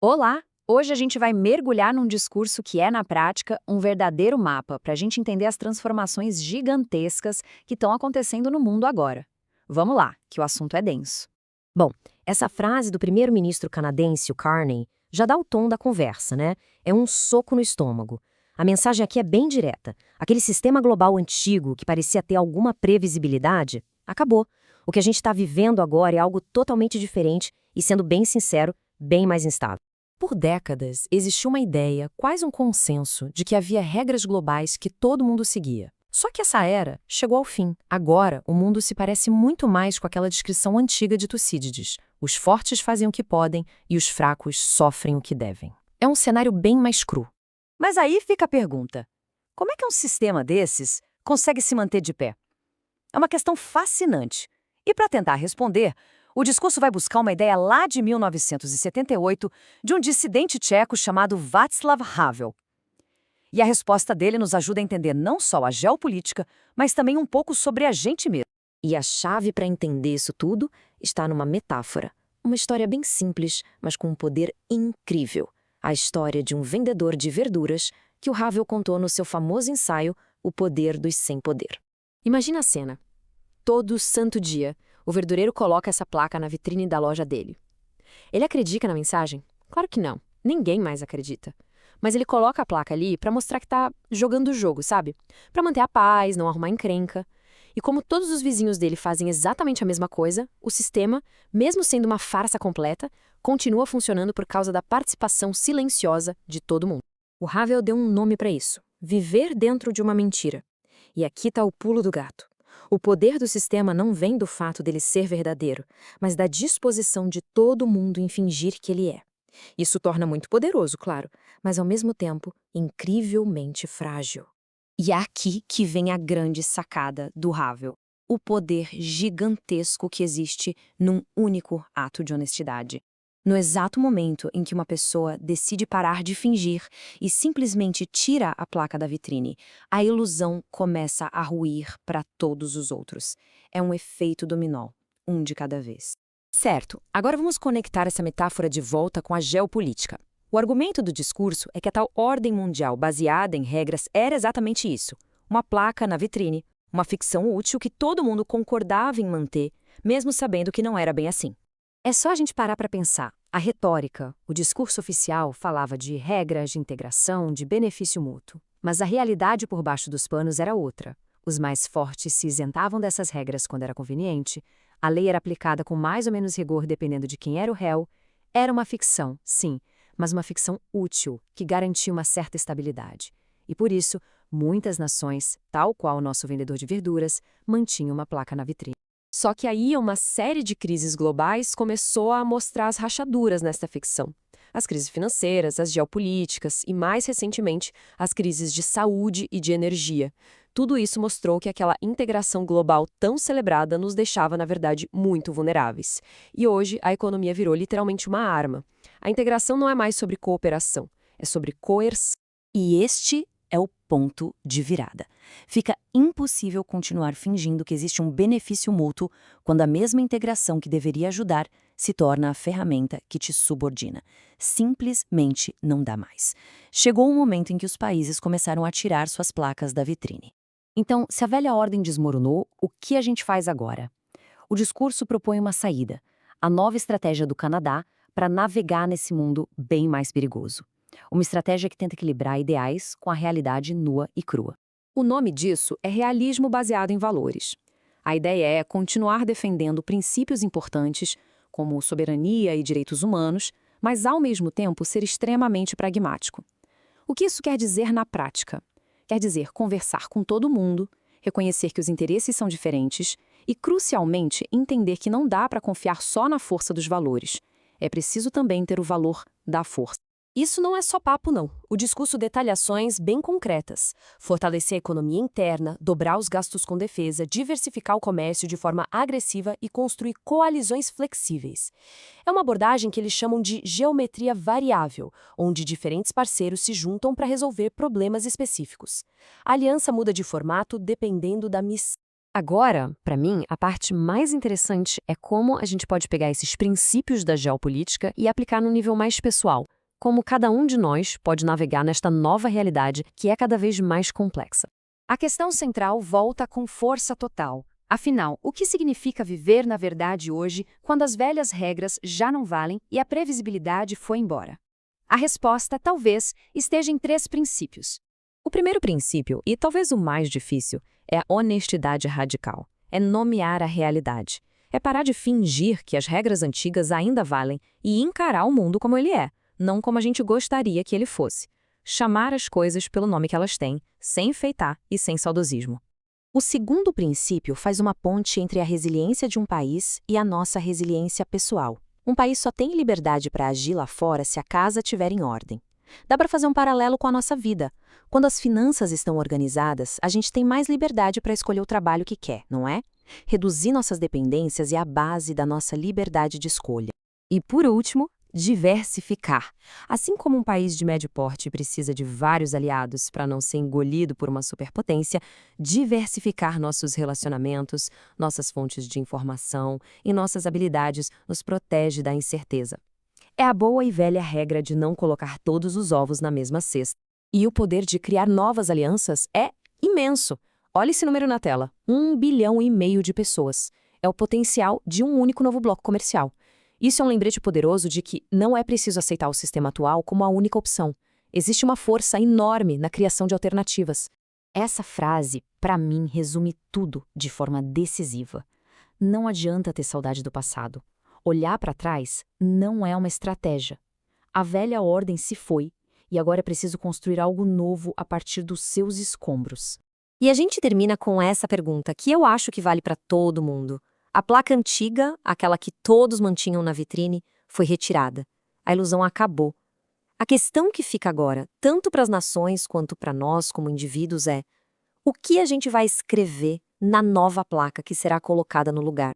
Olá! Hoje a gente vai mergulhar num discurso que é, na prática, um verdadeiro mapa para a gente entender as transformações gigantescas que estão acontecendo no mundo agora. Vamos lá, que o assunto é denso. Bom, essa frase do primeiro-ministro canadense, o Carney, já dá o tom da conversa, né? É um soco no estômago. A mensagem aqui é bem direta. Aquele sistema global antigo, que parecia ter alguma previsibilidade, acabou. O que a gente está vivendo agora é algo totalmente diferente e, sendo bem sincero, bem mais instável. Por décadas, existiu uma ideia, quase um consenso, de que havia regras globais que todo mundo seguia. Só que essa era chegou ao fim. Agora, o mundo se parece muito mais com aquela descrição antiga de Tucídides. Os fortes fazem o que podem e os fracos sofrem o que devem. É um cenário bem mais cru. Mas aí fica a pergunta: como é que um sistema desses consegue se manter de pé? É uma questão fascinante. E para tentar responder, o discurso vai buscar uma ideia lá de 1978 de um dissidente tcheco chamado Václav Havel. E a resposta dele nos ajuda a entender não só a geopolítica, mas também um pouco sobre a gente mesmo. E a chave para entender isso tudo está numa metáfora. Uma história bem simples, mas com um poder incrível. A história de um vendedor de verduras que o Havel contou no seu famoso ensaio O Poder dos Sem Poder. Imagina a cena. Todo santo dia, o verdureiro coloca essa placa na vitrine da loja dele. Ele acredita na mensagem? Claro que não. Ninguém mais acredita. Mas ele coloca a placa ali para mostrar que tá jogando o jogo, sabe? Para manter a paz, não arrumar encrenca. E como todos os vizinhos dele fazem exatamente a mesma coisa, o sistema, mesmo sendo uma farsa completa, continua funcionando por causa da participação silenciosa de todo mundo. O Havel deu um nome para isso: viver dentro de uma mentira. E aqui está o pulo do gato. O poder do sistema não vem do fato dele ser verdadeiro, mas da disposição de todo mundo em fingir que ele é. Isso torna muito poderoso, claro, mas ao mesmo tempo incrivelmente frágil. E é aqui que vem a grande sacada do Havel: o poder gigantesco que existe num único ato de honestidade. No exato momento em que uma pessoa decide parar de fingir e simplesmente tira a placa da vitrine, a ilusão começa a ruir para todos os outros. É um efeito dominó, um de cada vez. Certo, agora vamos conectar essa metáfora de volta com a geopolítica. O argumento do discurso é que a tal ordem mundial baseada em regras era exatamente isso: uma placa na vitrine, uma ficção útil que todo mundo concordava em manter, mesmo sabendo que não era bem assim. É só a gente parar para pensar. A retórica, o discurso oficial falava de regras de integração, de benefício mútuo. Mas a realidade por baixo dos panos era outra. Os mais fortes se isentavam dessas regras quando era conveniente, a lei era aplicada com mais ou menos rigor dependendo de quem era o réu. Era uma ficção, sim, mas uma ficção útil, que garantia uma certa estabilidade. E por isso, muitas nações, tal qual o nosso vendedor de verduras, mantinham uma placa na vitrine. Só que aí uma série de crises globais começou a mostrar as rachaduras nesta ficção. As crises financeiras, as geopolíticas e, mais recentemente, as crises de saúde e de energia. Tudo isso mostrou que aquela integração global tão celebrada nos deixava, na verdade, muito vulneráveis. E hoje a economia virou literalmente uma arma. A integração não é mais sobre cooperação, é sobre coerção. E este é o ponto de virada. Fica impossível continuar fingindo que existe um benefício mútuo quando a mesma integração que deveria ajudar se torna a ferramenta que te subordina. Simplesmente não dá mais. Chegou um momento em que os países começaram a tirar suas placas da vitrine. Então, se a velha ordem desmoronou, o que a gente faz agora? O discurso propõe uma saída: a nova estratégia do Canadá para navegar nesse mundo bem mais perigoso. Uma estratégia que tenta equilibrar ideais com a realidade nua e crua. O nome disso é realismo baseado em valores. A ideia é continuar defendendo princípios importantes, como soberania e direitos humanos, mas ao mesmo tempo ser extremamente pragmático. O que isso quer dizer na prática? Quer dizer conversar com todo mundo, reconhecer que os interesses são diferentes e, crucialmente, entender que não dá para confiar só na força dos valores. É preciso também ter o valor da força. Isso não é só papo, não. O discurso detalha ações bem concretas: fortalecer a economia interna, dobrar os gastos com defesa, diversificar o comércio de forma agressiva e construir coalizões flexíveis. É uma abordagem que eles chamam de geometria variável, onde diferentes parceiros se juntam para resolver problemas específicos. A aliança muda de formato dependendo da missão. Agora, para mim, a parte mais interessante é como a gente pode pegar esses princípios da geopolítica e aplicar num nível mais pessoal. Como cada um de nós pode navegar nesta nova realidade que é cada vez mais complexa. A questão central volta com força total. Afinal, o que significa viver na verdade hoje quando as velhas regras já não valem e a previsibilidade foi embora? A resposta, talvez, esteja em 3 princípios. O primeiro princípio, e talvez o mais difícil, é a honestidade radical. É nomear a realidade. É parar de fingir que as regras antigas ainda valem e encarar o mundo como ele é, não como a gente gostaria que ele fosse. Chamar as coisas pelo nome que elas têm, sem enfeitar e sem saudosismo. O segundo princípio faz uma ponte entre a resiliência de um país e a nossa resiliência pessoal. Um país só tem liberdade para agir lá fora se a casa estiver em ordem. Dá para fazer um paralelo com a nossa vida. Quando as finanças estão organizadas, a gente tem mais liberdade para escolher o trabalho que quer, não é? Reduzir nossas dependências é a base da nossa liberdade de escolha. E por último, diversificar. Assim como um país de médio porte precisa de vários aliados para não ser engolido por uma superpotência, diversificar nossos relacionamentos, nossas fontes de informação e nossas habilidades nos protege da incerteza. É a boa e velha regra de não colocar todos os ovos na mesma cesta. E o poder de criar novas alianças é imenso. Olha esse número na tela: 1,5 bilhão de pessoas. É o potencial de um único novo bloco comercial. Isso é um lembrete poderoso de que não é preciso aceitar o sistema atual como a única opção. Existe uma força enorme na criação de alternativas. Essa frase, para mim, resume tudo de forma decisiva. Não adianta ter saudade do passado. Olhar para trás não é uma estratégia. A velha ordem se foi e agora é preciso construir algo novo a partir dos seus escombros. E a gente termina com essa pergunta, que eu acho que vale para todo mundo. A placa antiga, aquela que todos mantinham na vitrine, foi retirada. A ilusão acabou. A questão que fica agora, tanto para as nações quanto para nós como indivíduos, é: o que a gente vai escrever na nova placa que será colocada no lugar?